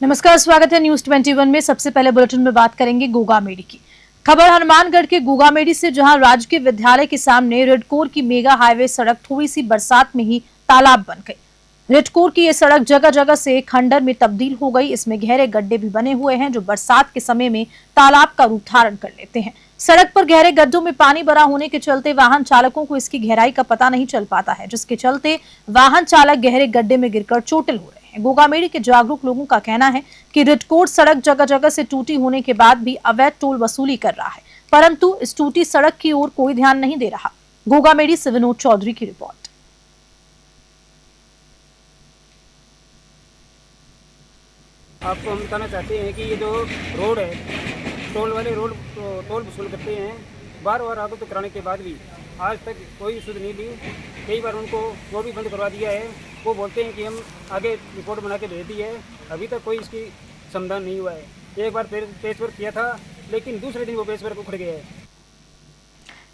नमस्कार, स्वागत है न्यूज 21 में। सबसे पहले बुलेटिन में बात करेंगे गोगामेडी की खबर। हनुमानगढ़ के गोगामेडी से, जहां राजकीय विद्यालय के सामने रेडकोर की मेगा हाईवे सड़क थोड़ी सी बरसात में ही तालाब बन गई। रेडकोर की ये सड़क जगह जगह से खंडर में तब्दील हो गई। इसमें गहरे गड्ढे भी बने हुए हैं जो बरसात के समय में तालाब का रूप धारण कर लेते हैं। सड़क पर गहरे गड्ढों में पानी भरा होने के चलते वाहन चालकों को इसकी गहराई का पता नहीं चल पाता है, जिसके चलते वाहन चालक गहरे गड्ढे में गिरकर चोटिल हो रहे हैं। गोगामेडी के जागरूक लोगों का कहना है कि रेडकोर सड़क जगह जगह से टूटी होने के बाद भी अवैध टोल वसूली कर रहा है, परंतु इस टूटी सड़क की ओर कोई ध्यान नहीं दे रहा। गोगामेडी से विनोद चौधरी की रिपोर्ट। आपको हम बताना चाहते हैं कि ये जो रोड है, टोल वाले रोड टोल वसूल करते हैं। बार बार आरोप कराने के बाद भी आज तक कोई सुध नहीं ली। कई बार उनको वो भी बंद करवा दिया है। वो बोलते हैं कि हम आगे रिपोर्ट बना के भेज दी है, अभी तक कोई इसकी समाधान नहीं हुआ है। एक बार पेश वर्क किया था, लेकिन दूसरे दिन वो पेश वर्क उखड़ गया है।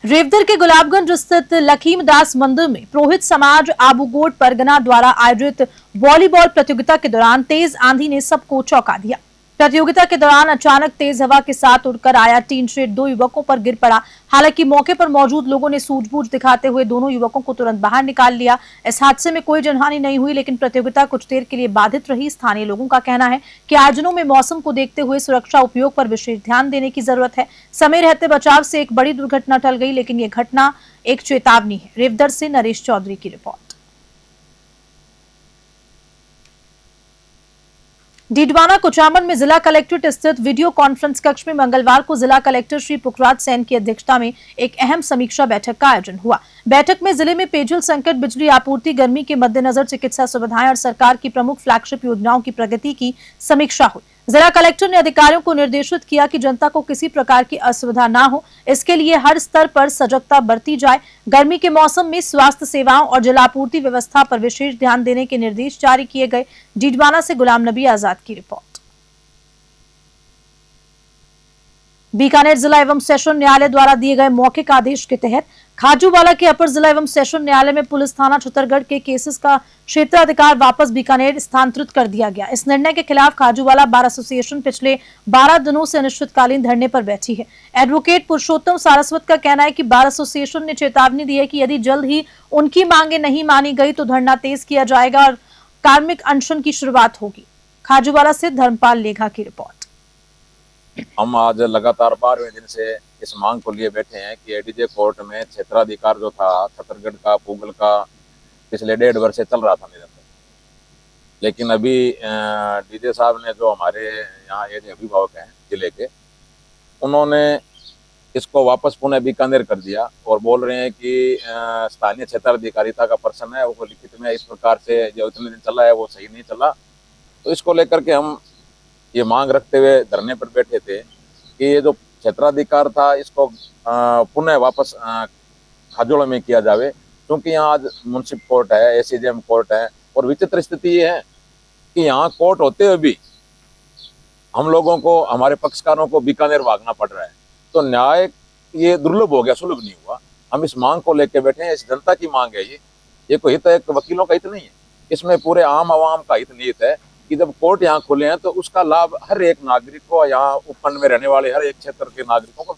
रेवदर के गुलाबगंज स्थित लखीमदास मंदिर में पुरोहित समाज आबूगोट परगना द्वारा आयोजित वॉलीबॉल प्रतियोगिता के दौरान तेज आंधी ने सबको चौंका दिया। प्रतियोगिता के दौरान अचानक तेज हवा के साथ उड़कर आया टीन शेड 2 युवकों पर गिर पड़ा। हालांकि मौके पर मौजूद लोगों ने सूझबूझ दिखाते हुए दोनों युवकों को तुरंत बाहर निकाल लिया। इस हादसे में कोई जनहानि नहीं हुई, लेकिन प्रतियोगिता कुछ देर के लिए बाधित रही। स्थानीय लोगों का कहना है कि आयोजनों में मौसम को देखते हुए सुरक्षा उपयोग पर विशेष ध्यान देने की जरूरत है। समय रहते बचाव से एक बड़ी दुर्घटना टल गई, लेकिन ये घटना एक चेतावनी है। रेवदर से नरेश चौधरी की रिपोर्ट। डीडवाना कुचामन में जिला कलेक्ट्रेट स्थित वीडियो कॉन्फ्रेंस कक्ष में मंगलवार को जिला कलेक्टर श्री पुखराज सैन की अध्यक्षता में एक अहम समीक्षा बैठक का आयोजन हुआ। बैठक में जिले में पेयजल संकट, बिजली आपूर्ति, गर्मी के मद्देनजर चिकित्सा सुविधाएं और सरकार की प्रमुख फ्लैगशिप योजनाओं की प्रगति की समीक्षा हुई। जिला कलेक्टर ने अधिकारियों को निर्देशित किया कि जनता को किसी प्रकार की असुविधा ना हो, इसके लिए हर स्तर पर सजगता बरती जाए। गर्मी के मौसम में स्वास्थ्य सेवाओं और जलापूर्ति व्यवस्था पर विशेष ध्यान देने के निर्देश जारी किए गए। डीडवाना से गुलाम नबी आजाद की रिपोर्ट। बीकानेर जिला एवं सेशन न्यायालय द्वारा दिए गए मौखिक आदेश के तहत खाजूवाला के अपर जिला एवं सेशन न्यायालय में पुलिस थाना छतरगढ़ के केसेस का क्षेत्राधिकार वापस बीकानेर स्थानांतरित कर दिया गया। इस निर्णय के खिलाफ खाजूवाला बार एसोसिएशन पिछले 12 दिनों से अनिश्चितकालीन धरने पर बैठी है। एडवोकेट पुरुषोत्तम सारस्वत का कहना है कि बार एसोसिएशन ने चेतावनी दी है कि यदि जल्द ही उनकी मांगे नहीं मानी गई तो धरना तेज किया जाएगा और कार्मिक अनशन की शुरुआत होगी। खाजूवाला से धर्मपाल लेखा की रिपोर्ट। हम आज लगातार 12वें दिन से इस मांग को लिए बैठे हैं कि एडीजे कोर्ट में क्षेत्राधिकार जो था छतरगढ़ का, पूगल का, पिछले 1.5 वर्ष से चल रहा था निरंतर। लेकिन अभी डीजे साहब ने, जो हमारे यहाँ एज अभिभावक हैं जिले के, उन्होंने इसको वापस पुनः बीकानेर कर दिया और बोल रहे हैं कि स्थानीय क्षेत्राधिकारिता का प्रश्न है, वो लिखित में इस प्रकार से जो इतने दिन चला है वो सही नहीं चला। तो इसको लेकर के हम ये मांग रखते हुए धरने पर बैठे थे कि ये जो क्षेत्राधिकार था इसको पुनः वापस खाजोड़ा में किया जावे, क्योंकि यहाँ आज मुंसिप कोर्ट है, एसीजेएम कोर्ट है और विचित्र स्थिति ये है कि यहाँ कोर्ट होते हुए भी हम लोगों को, हमारे पक्षकारों को बीकानेर भागना पड़ रहा है। तो न्याय ये दुर्लभ हो गया, सुलभ नहीं हुआ। हम इस मांग को लेकर बैठे हैं, इस जनता की मांग है। ये कोई हित एक वकीलों का हित नहीं है, इसमें पूरे आम आवाम का हित निहित है कि जब कोर्ट यहाँ खुले हैं तो उसका लाभ हर एक नागरिक को, यहाँ उपखंड में रहने वाले हर एक क्षेत्र के नागरिकों को।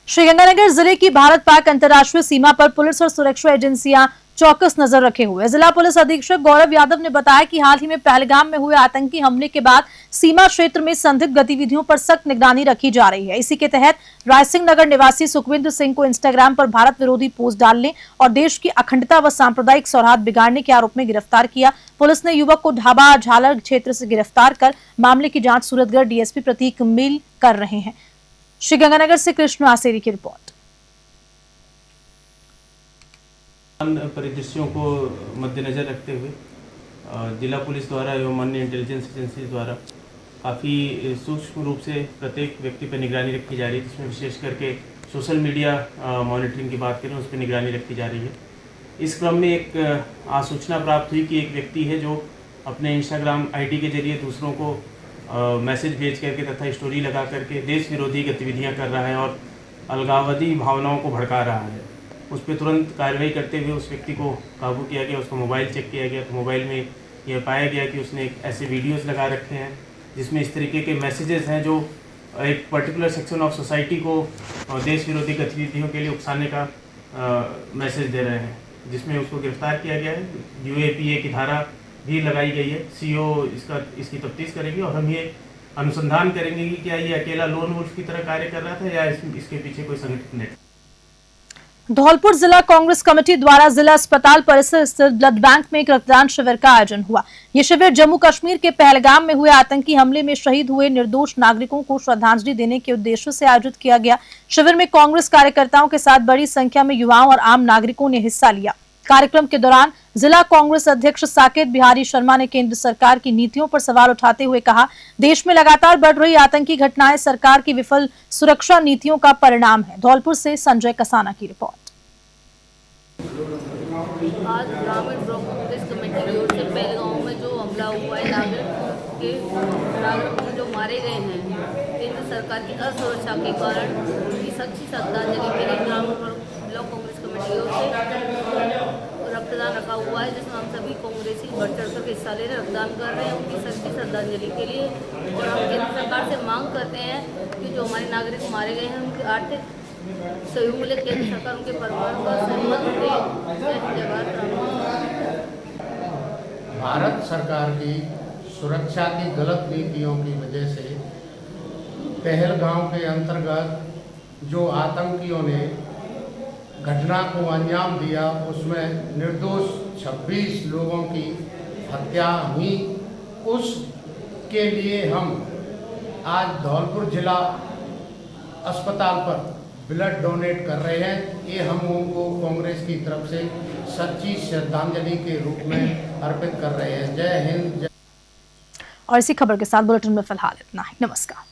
श्रीगंगानगर जिले की भारत पाक अंतर्राष्ट्रीय सीमा पर पुलिस और सुरक्षा एजेंसियां चौकस नजर रखे हुए। जिला पुलिस अधीक्षक गौरव यादव ने बताया कि हाल ही में पहलगाम में हुए आतंकी हमले के बाद सीमा क्षेत्र में संदिग्ध गतिविधियों पर सख्त निगरानी रखी जा रही है। इसी के तहत रायसिंह नगर निवासी सुखविंदर सिंह को इंस्टाग्राम पर भारत विरोधी पोस्ट डालने और देश की अखंडता व सांप्रदायिक सौहार्द बिगाड़ने के आरोप में गिरफ्तार किया। पुलिस ने युवक को ढाबा झालर क्षेत्र से गिरफ्तार कर मामले की जांच सूरतगढ़ डीएसपी प्रतीक मील कर रहे हैं। श्रीगंगानगर से कृष्ण आसेरी की रिपोर्ट। परिदृश्यों को मद्देनजर रखते हुए जिला पुलिस द्वारा एवं अन्य इंटेलिजेंस एजेंसी द्वारा काफ़ी सूक्ष्म रूप से प्रत्येक व्यक्ति पर निगरानी रखी जा रही है, जिसमें विशेष करके सोशल मीडिया मॉनिटरिंग की बात करें उस पर निगरानी रखी जा रही है। इस क्रम में एक आसूचना प्राप्त हुई कि एक व्यक्ति है जो अपने इंस्टाग्राम आईडी के जरिए दूसरों को मैसेज भेज करके तथा स्टोरी लगा करके देश विरोधी गतिविधियां कर रहा है और अलगाववादी भावनाओं को भड़का रहा है। उस पर तुरंत कार्रवाई करते हुए उस व्यक्ति को काबू किया गया, उसका मोबाइल चेक किया गया तो मोबाइल में यह पाया गया कि उसने ऐसे वीडियोस लगा रखे हैं जिसमें इस तरीके के मैसेजेस हैं जो एक पर्टिकुलर सेक्शन ऑफ सोसाइटी को देश विरोधी गतिविधियों के लिए उकसाने का मैसेज दे रहे हैं, जिसमें उसको गिरफ्तार किया गया है। UAPA की धारा भी लगाई गई है। CO इसकी तफ्तीश करेगी और हम ये अनुसंधान करेंगे कि क्या ये अकेला लोन वुल्फ की तरह कार्य कर रहा था या इसके पीछे कोई संगठित नेटवर्क। धौलपुर जिला कांग्रेस कमेटी द्वारा जिला अस्पताल परिसर स्थित ब्लड बैंक में एक रक्तदान शिविर का आयोजन हुआ। ये शिविर जम्मू कश्मीर के पहलगाम में हुए आतंकी हमले में शहीद हुए निर्दोष नागरिकों को श्रद्धांजलि देने के उद्देश्य से आयोजित किया गया। शिविर में कांग्रेस कार्यकर्ताओं के साथ बड़ी संख्या में युवाओं और आम नागरिकों ने हिस्सा लिया। कार्यक्रम के दौरान जिला कांग्रेस अध्यक्ष साकेत बिहारी शर्मा ने केंद्र सरकार की नीतियों पर सवाल उठाते हुए कहा, देश में लगातार बढ़ रही आतंकी घटनाएं सरकार की विफल सुरक्षा नीतियों का परिणाम है। धौलपुर से संजय कसाना की रिपोर्ट। आज ग्रामीण ब्लॉक कांग्रेस कमेटी की ओर से पहलगांव में जो हमला हुआ है नागरिक जो मारे गए हैं केंद्र सरकार की असुरक्षा के कारण उनकी सच्ची श्रद्धांजलि के लिए ग्रामीण ब्लॉक कांग्रेस कमेटी की ओर से रक्तदान रखा हुआ है, जिसमें हम सभी कांग्रेसी बढ़ चढ़ कर हिस्सा ले रहे रक्तदान कर रहे हैं उनकी सच्ची श्रद्धांजलि के लिए। और हम केंद्र सरकार से मांग करते हैं कि जो हमारे नागरिक मारे गए हैं उनकी आर्थिक सहयोग मिले, केंद्र सरकार उनके परिवार का सहमत दे। भारत सरकार की सुरक्षा की गलत नीतियों की वजह से पहलगाम के अंतर्गत जो आतंकियों ने घटना को अंजाम दिया उसमें निर्दोष 26 लोगों की हत्या हुई। उसके लिए हम आज धौलपुर जिला अस्पताल पर ब्लड डोनेट कर रहे हैं। ये हम उनको कांग्रेस की तरफ से सच्ची श्रद्धांजलि के रूप में अर्पित कर रहे हैं। जय हिंद। और इसी खबर के साथ बुलेटिन में फिलहाल इतना ही। नमस्कार।